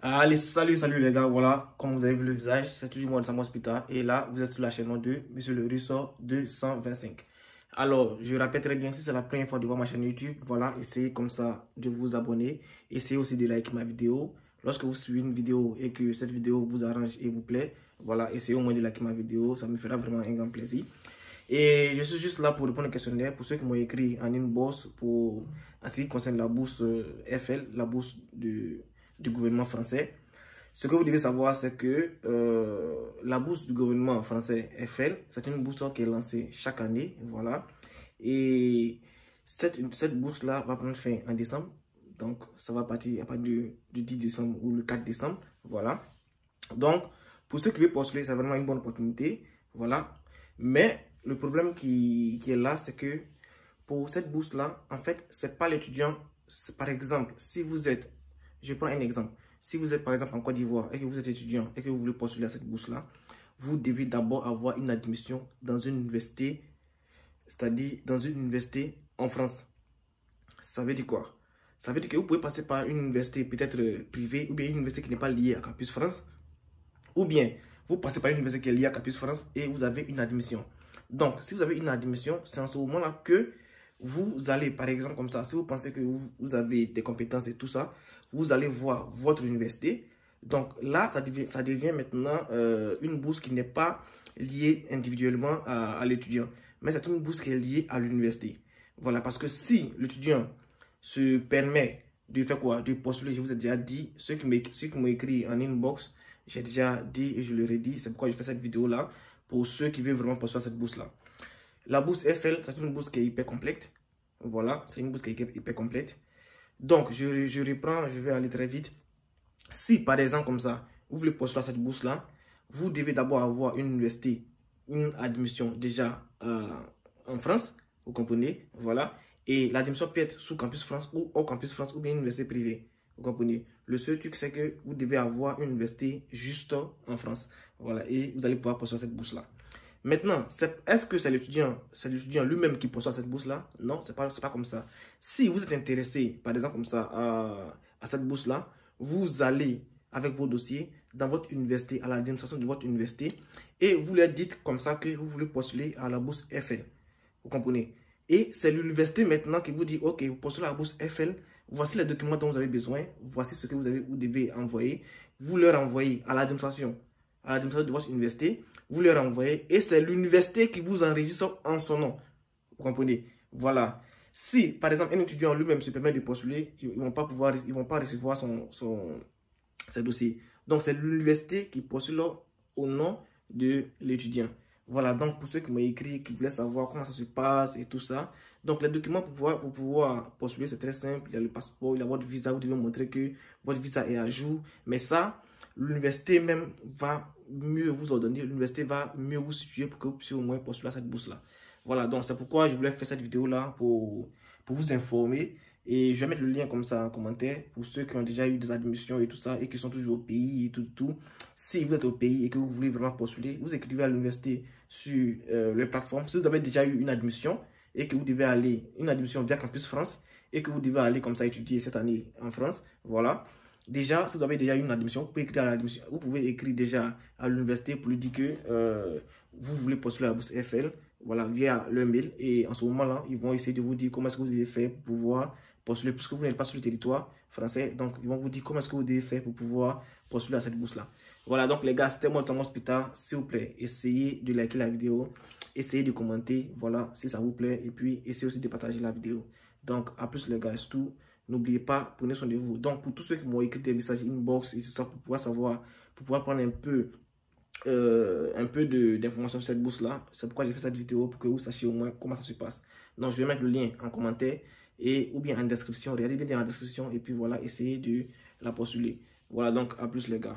Allez, salut les gars, voilà, comme vous avez vu le visage, c'est toujours moi de Sam Hospital. Et là, vous êtes sur la chaîne de Monsieur le Russo 225. Alors, je répète très bien, si c'est la première fois de voir ma chaîne YouTube, voilà, essayez comme ça de vous abonner. Essayez aussi de liker ma vidéo. Lorsque vous suivez une vidéo et que cette vidéo vous arrange et vous plaît, voilà, essayez au moins de liker ma vidéo, ça me fera vraiment un grand plaisir. Et je suis juste là pour répondre aux questionnaires pour ceux qui m'ont écrit en inbox pour en ce qui concerne la bourse FL, la bourse du gouvernement français. Ce que vous devez savoir, c'est que la bourse du gouvernement français FL, c'est une bourse qui est lancée chaque année, voilà. Et cette bourse-là va prendre fin en décembre. Donc, ça va partir à partir du 10 décembre ou le 4 décembre, voilà. Donc, pour ceux qui veulent postuler, c'est vraiment une bonne opportunité, voilà. Mais le problème qui est là, c'est que pour cette bourse-là, en fait, c'est pas l'étudiant. Par exemple, si vous êtes, je prends un exemple. Si vous êtes par exemple en Côte d'Ivoire et que vous êtes étudiant et que vous voulez postuler à cette bourse-là, vous devez d'abord avoir une admission dans une université, c'est-à-dire dans une université en France. Ça veut dire quoi? Ça veut dire que vous pouvez passer par une université peut-être privée ou bien une université qui n'est pas liée à Campus France. Ou bien, vous passez par une université qui est liée à Campus France et vous avez une admission. Donc, si vous avez une admission, c'est en ce moment-là que vous allez, par exemple, comme ça, si vous pensez que vous avez des compétences et tout ça, vous allez voir votre université. Donc là, ça devient maintenant une bourse qui n'est pas liée individuellement à l'étudiant, mais c'est une bourse qui est liée à l'université. Voilà, parce que si l'étudiant se permet de faire quoi? De postuler, je vous ai déjà dit, ceux qui m'ont écrit en inbox, j'ai déjà dit et je leur ai dit, c'est pourquoi je fais cette vidéo-là, pour ceux qui veulent vraiment postuler à cette bourse-là. La bourse FL, c'est une bourse qui est hyper complète. Voilà, c'est une bourse qui est hyper complète. Donc, je reprends, je vais aller très vite. Si, par exemple, comme ça, vous voulez postuler à cette bourse-là, vous devez d'abord avoir une université, une admission déjà en France, vous comprenez, voilà. Et l'admission peut être sous Campus France ou hors Campus France ou bien une université privée, vous comprenez. Le seul truc, c'est que vous devez avoir une université juste en France, voilà. Et vous allez pouvoir postuler à cette bourse-là. Maintenant, est-ce que c'est l'étudiant lui-même qui postule à cette bourse-là? Non, c'est pas comme ça. Si vous êtes intéressé, par exemple, comme ça, à cette bourse-là, vous allez avec vos dossiers dans votre université, à l'administration de votre université, et vous leur dites comme ça que vous voulez postuler à la bourse FL. Vous comprenez? Et c'est l'université maintenant qui vous dit, ok, vous postulez à la bourse FL, voici les documents dont vous avez besoin, voici ce que vous devez envoyer. Vous leur envoyez à l'administration de votre université, vous leur envoyez et c'est l'université qui vous enregistre en son nom. Vous comprenez? Voilà. Si, par exemple, un étudiant lui-même se permet de postuler, ils ne vont pas recevoir ses dossiers. Donc, c'est l'université qui postule au nom de l'étudiant. Voilà, donc pour ceux qui m'ont écrit, qui voulaient savoir comment ça se passe et tout ça. Donc, les documents pour pouvoir postuler, c'est très simple. Il y a le passeport, il y a votre visa, vous devez montrer que votre visa est à jour. Mais ça, l'université même va mieux vous ordonner, l'université va mieux vous situer pour que vous puissiez au moins postuler à cette bourse-là. Voilà, donc c'est pourquoi je voulais faire cette vidéo-là pour vous informer. Et je vais mettre le lien comme ça en commentaire pour ceux qui ont déjà eu des admissions et tout ça et qui sont toujours au pays et tout. Si vous êtes au pays et que vous voulez vraiment postuler, vous écrivez à l'université sur les plateformes. Si vous avez déjà eu une admission et que vous devez aller, une admission via Campus France et que vous devez aller comme ça étudier cette année en France, voilà. Déjà, si vous avez déjà eu une admission, vous pouvez écrire déjà à l'université pour lui dire que vous voulez postuler à la bourse FL, voilà, via leur mail. Et en ce moment-là, ils vont essayer de vous dire comment est-ce que vous devez faire pour pouvoir postuler, puisque vous n'êtes pas sur le territoire français. Donc, ils vont vous dire comment est-ce que vous devez faire pour pouvoir postuler à cette bourse-là. Voilà, donc les gars, c'était moi de Sam Hospital. S'il vous plaît, essayez de liker la vidéo, essayez de commenter, voilà, si ça vous plaît. Et puis, essayez aussi de partager la vidéo. Donc, à plus les gars, c'est tout. N'oubliez pas, prenez soin de vous. Donc, pour tous ceux qui m'ont écrit des messages inbox et tout ça, pour pouvoir savoir, pour pouvoir prendre un peu d'informations sur cette bourse-là, c'est pourquoi j'ai fait cette vidéo, pour que vous sachiez au moins comment ça se passe. Donc, je vais mettre le lien en commentaire ou bien en description. Regardez bien dans la description et puis voilà, essayez de la postuler. Voilà, donc à plus les gars.